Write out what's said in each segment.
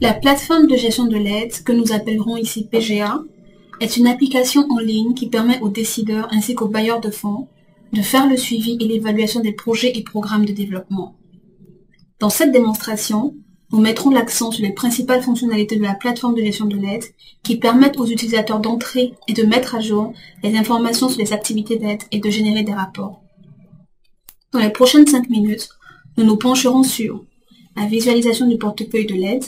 La plateforme de gestion de l'aide, que nous appellerons ici PGA, est une application en ligne qui permet aux décideurs ainsi qu'aux bailleurs de fonds de faire le suivi et l'évaluation des projets et programmes de développement. Dans cette démonstration, nous mettrons l'accent sur les principales fonctionnalités de la plateforme de gestion de l'aide qui permettent aux utilisateurs d'entrer et de mettre à jour les informations sur les activités d'aide et de générer des rapports. Dans les prochaines 5 minutes, nous nous pencherons sur la visualisation du portefeuille de l'aide,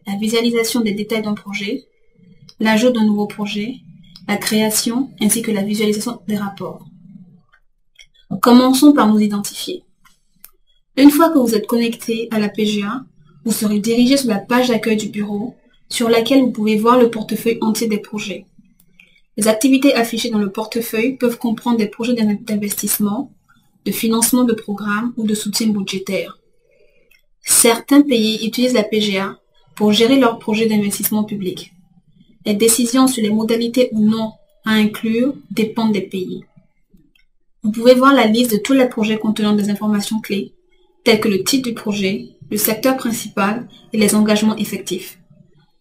la visualisation des détails d'un projet, l'ajout d'un nouveau projet, la création ainsi que la visualisation des rapports. Commençons par nous identifier. Une fois que vous êtes connecté à la PGA, vous serez dirigé sur la page d'accueil du bureau, sur laquelle vous pouvez voir le portefeuille entier des projets. Les activités affichées dans le portefeuille peuvent comprendre des projets d'investissement, de financement de programmes ou de soutien budgétaire. Certains pays utilisent la PGA pour gérer leurs projets d'investissement public. Les décisions sur les modalités ou non à inclure dépendent des pays. Vous pouvez voir la liste de tous les projets contenant des informations clés, telles que le titre du projet, le secteur principal et les engagements effectifs.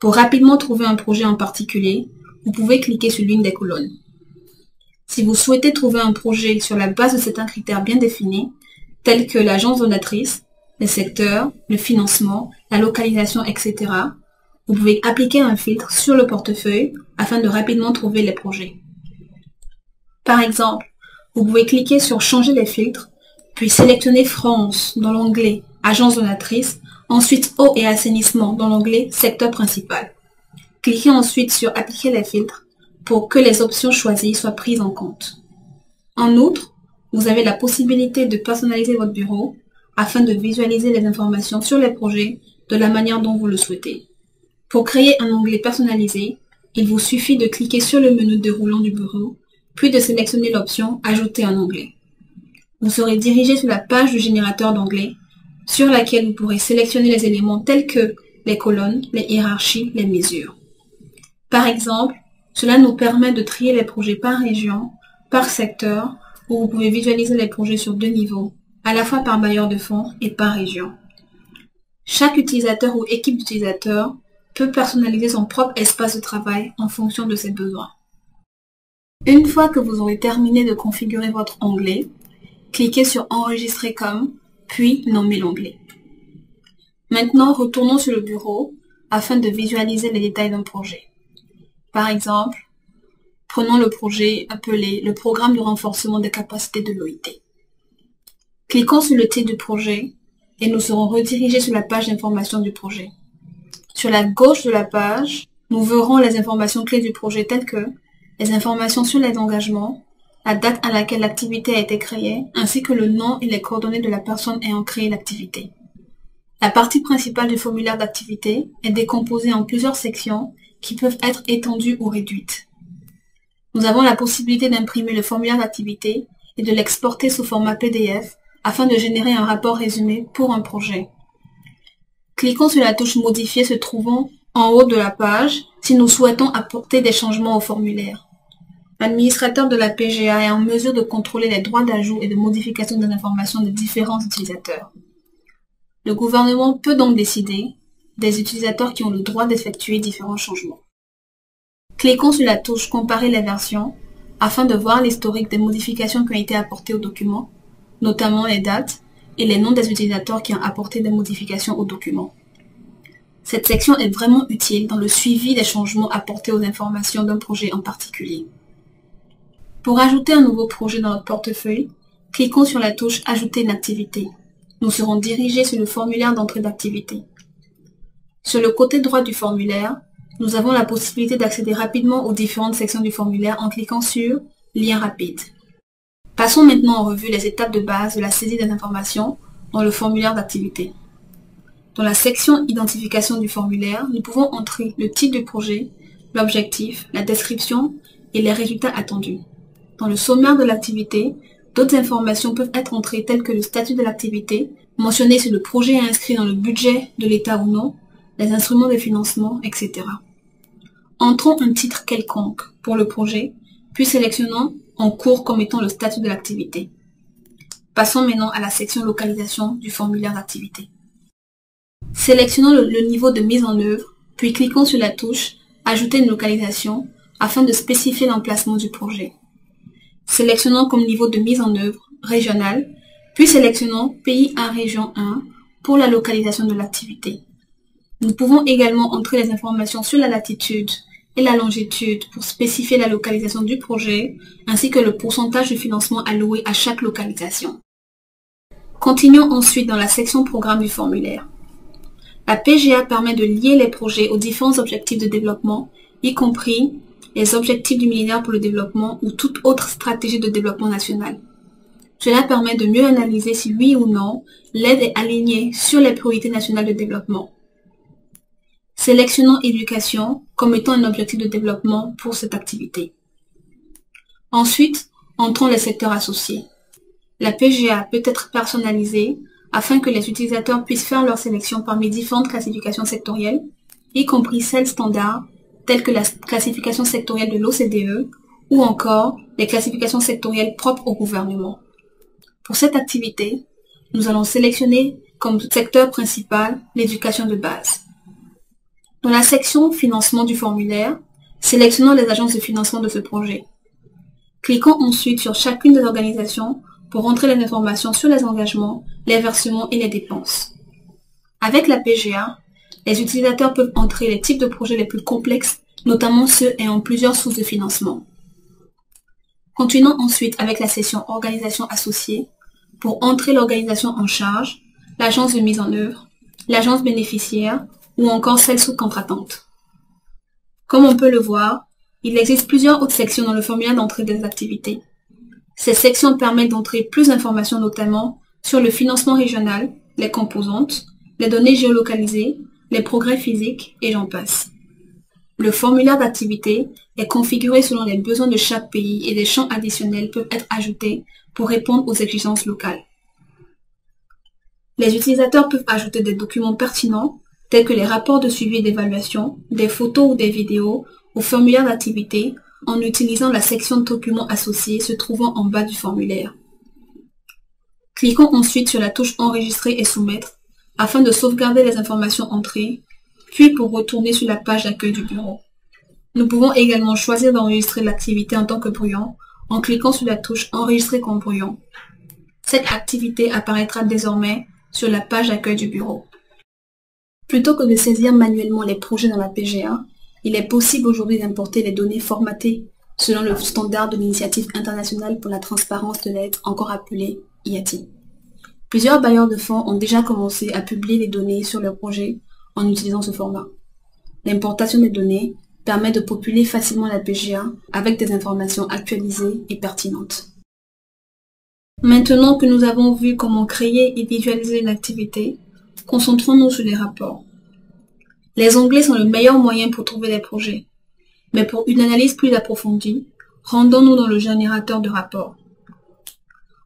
Pour rapidement trouver un projet en particulier, vous pouvez cliquer sur l'une des colonnes. Si vous souhaitez trouver un projet sur la base de certains critères bien définis, tels que l'agence donatrice, les secteurs, le financement, la localisation, etc., vous pouvez appliquer un filtre sur le portefeuille afin de rapidement trouver les projets. Par exemple, vous pouvez cliquer sur Changer les filtres, puis sélectionner France dans l'onglet Agence donatrice, ensuite Eau et assainissement dans l'onglet Secteur principal. Cliquez ensuite sur Appliquer les filtres pour que les options choisies soient prises en compte. En outre, vous avez la possibilité de personnaliser votre bureau afin de visualiser les informations sur les projets de la manière dont vous le souhaitez. Pour créer un onglet personnalisé, il vous suffit de cliquer sur le menu déroulant du bureau, puis de sélectionner l'option Ajouter un onglet. Vous serez dirigé sur la page du générateur d'onglets, sur laquelle vous pourrez sélectionner les éléments tels que les colonnes, les hiérarchies, les mesures. Par exemple, cela nous permet de trier les projets par région, par secteur, où vous pouvez visualiser les projets sur 2 niveaux, à la fois par bailleur de fonds et par région. Chaque utilisateur ou équipe d'utilisateurs peut personnaliser son propre espace de travail en fonction de ses besoins. Une fois que vous aurez terminé de configurer votre onglet, cliquez sur Enregistrer comme, puis nommez l'onglet. Maintenant, retournons sur le bureau afin de visualiser les détails d'un projet. Par exemple, prenons le projet appelé le Programme de renforcement des capacités de l'OIT. Cliquons sur le titre du projet et nous serons redirigés sur la page d'information du projet. Sur la gauche de la page, nous verrons les informations clés du projet telles que les informations sur les engagements, la date à laquelle l'activité a été créée, ainsi que le nom et les coordonnées de la personne ayant créé l'activité. La partie principale du formulaire d'activité est décomposée en plusieurs sections qui peuvent être étendues ou réduites. Nous avons la possibilité d'imprimer le formulaire d'activité et de l'exporter sous format PDF afin de générer un rapport résumé pour un projet. Cliquons sur la touche Modifier se trouvant en haut de la page si nous souhaitons apporter des changements au formulaire. L'administrateur de la PGA est en mesure de contrôler les droits d'ajout et de modification des informations des différents utilisateurs. Le gouvernement peut donc décider des utilisateurs qui ont le droit d'effectuer différents changements. Cliquons sur la touche Comparer les versions afin de voir l'historique des modifications qui ont été apportées au document, notamment les dates et les noms des utilisateurs qui ont apporté des modifications au document. Cette section est vraiment utile dans le suivi des changements apportés aux informations d'un projet en particulier. Pour ajouter un nouveau projet dans notre portefeuille, cliquons sur la touche Ajouter une activité. Nous serons dirigés sur le formulaire d'entrée d'activité. Sur le côté droit du formulaire, nous avons la possibilité d'accéder rapidement aux différentes sections du formulaire en cliquant sur Lien rapide. Passons maintenant en revue les étapes de base de la saisie des informations dans le formulaire d'activité. Dans la section Identification du formulaire, nous pouvons entrer le titre du projet, l'objectif, la description et les résultats attendus. Dans le sommaire de l'activité, d'autres informations peuvent être entrées telles que le statut de l'activité, mentionné si le projet est inscrit dans le budget de l'État ou non, les instruments de financement, etc. Entrons un titre quelconque pour le projet, puis sélectionnons en cours comme étant le statut de l'activité. Passons maintenant à la section localisation du formulaire d'activité. Sélectionnons le niveau de mise en œuvre, puis cliquons sur la touche « Ajouter une localisation » afin de spécifier l'emplacement du projet. Sélectionnons comme niveau de mise en œuvre « Régional », puis sélectionnons « Pays 1 Région 1 » pour la localisation de l'activité. Nous pouvons également entrer les informations sur la latitude et la longitude pour spécifier la localisation du projet, ainsi que le pourcentage de financement alloué à chaque localisation. Continuons ensuite dans la section Programme du formulaire. La PGA permet de lier les projets aux différents objectifs de développement, y compris les objectifs du millénaire pour le développement ou toute autre stratégie de développement national. Cela permet de mieux analyser si oui ou non l'aide est alignée sur les priorités nationales de développement. Sélectionnons éducation comme étant un objectif de développement pour cette activité. Ensuite, entrons les secteurs associés. La PGA peut être personnalisée afin que les utilisateurs puissent faire leur sélection parmi différentes classifications sectorielles, y compris celles standards, telles que la classification sectorielle de l'OCDE ou encore les classifications sectorielles propres au gouvernement. Pour cette activité, nous allons sélectionner comme secteur principal l'éducation de base. Dans la section Financement du formulaire, sélectionnons les agences de financement de ce projet. Cliquons ensuite sur chacune des organisations pour entrer les informations sur les engagements, les versements et les dépenses. Avec la PGA, les utilisateurs peuvent entrer les types de projets les plus complexes, notamment ceux ayant plusieurs sources de financement. Continuons ensuite avec la section Organisation associée pour entrer l'organisation en charge, l'agence de mise en œuvre, l'agence bénéficiaire ou encore celle sous-contratante. Comme on peut le voir, il existe plusieurs autres sections dans le formulaire d'entrée des activités. Ces sections permettent d'entrer plus d'informations notamment sur le financement régional, les composantes, les données géolocalisées, les progrès physiques et j'en passe. Le formulaire d'activité est configuré selon les besoins de chaque pays et des champs additionnels peuvent être ajoutés pour répondre aux exigences locales. Les utilisateurs peuvent ajouter des documents pertinents tels que les rapports de suivi et d'évaluation, des photos ou des vidéos au formulaire d'activité en utilisant la section documents associés se trouvant en bas du formulaire. Cliquons ensuite sur la touche Enregistrer et soumettre afin de sauvegarder les informations entrées, puis pour retourner sur la page d'accueil du bureau. Nous pouvons également choisir d'enregistrer l'activité en tant que brouillon en cliquant sur la touche Enregistrer comme brouillon. Cette activité apparaîtra désormais sur la page d'accueil du bureau. Plutôt que de saisir manuellement les projets dans la PGA, il est possible aujourd'hui d'importer les données formatées selon le standard de l'Initiative internationale pour la transparence de l'aide, encore appelée IATI. Plusieurs bailleurs de fonds ont déjà commencé à publier les données sur leurs projets en utilisant ce format. L'importation des données permet de populer facilement la PGA avec des informations actualisées et pertinentes. Maintenant que nous avons vu comment créer et visualiser une activité, concentrons-nous sur les rapports. Les onglets sont le meilleur moyen pour trouver les projets. Mais pour une analyse plus approfondie, rendons-nous dans le générateur de rapports.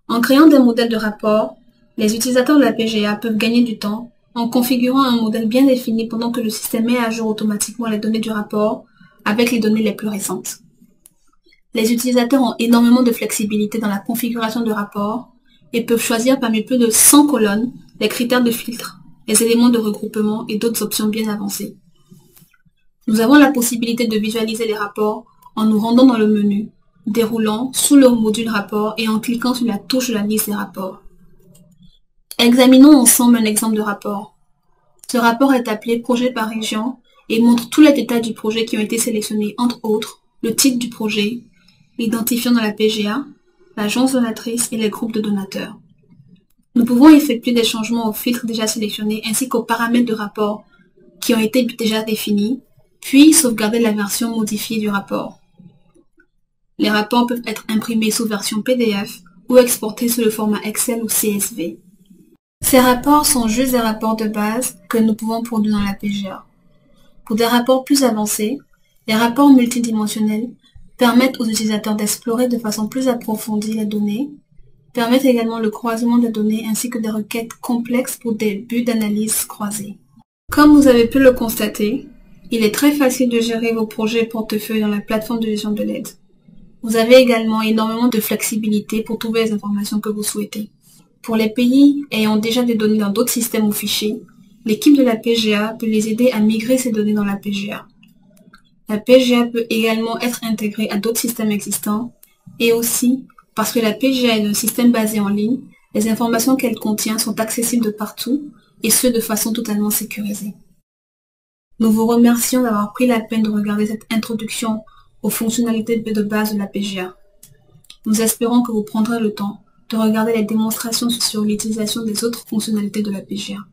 En créant des modèles de rapports, les utilisateurs de la PGA peuvent gagner du temps en configurant un modèle bien défini pendant que le système met à jour automatiquement les données du rapport avec les données les plus récentes. Les utilisateurs ont énormément de flexibilité dans la configuration de rapports et peuvent choisir parmi plus de 100 colonnes les critères de filtre, les éléments de regroupement et d'autres options bien avancées. Nous avons la possibilité de visualiser les rapports en nous rendant dans le menu, déroulant sous le module rapport et en cliquant sur la touche de la liste des rapports. Examinons ensemble un exemple de rapport. Ce rapport est appelé projet par région et montre tous les détails du projet qui ont été sélectionnés, entre autres, le titre du projet, l'identifiant dans la PGA, l'agence donatrice et les groupes de donateurs. Nous pouvons effectuer des changements aux filtres déjà sélectionnés ainsi qu'aux paramètres de rapport qui ont été déjà définis, puis sauvegarder la version modifiée du rapport. Les rapports peuvent être imprimés sous version PDF ou exportés sous le format Excel ou CSV. Ces rapports sont juste des rapports de base que nous pouvons produire dans la PGA. Pour des rapports plus avancés, les rapports multidimensionnels permettent aux utilisateurs d'explorer de façon plus approfondie les données, permettent également le croisement des données ainsi que des requêtes complexes pour des buts d'analyse croisés. Comme vous avez pu le constater, il est très facile de gérer vos projets portefeuille dans la plateforme de gestion de l'aide. Vous avez également énormément de flexibilité pour trouver les informations que vous souhaitez. Pour les pays ayant déjà des données dans d'autres systèmes ou fichiers, L'équipe de la PGA peut les aider à migrer ces données dans la PGA. La PGA peut également être intégrée à d'autres systèmes existants et aussi, parce que la PGA est un système basé en ligne, les informations qu'elle contient sont accessibles de partout et ce de façon totalement sécurisée. Nous vous remercions d'avoir pris la peine de regarder cette introduction aux fonctionnalités de base de la PGA. Nous espérons que vous prendrez le temps de regarder les démonstrations sur l'utilisation des autres fonctionnalités de la PGA.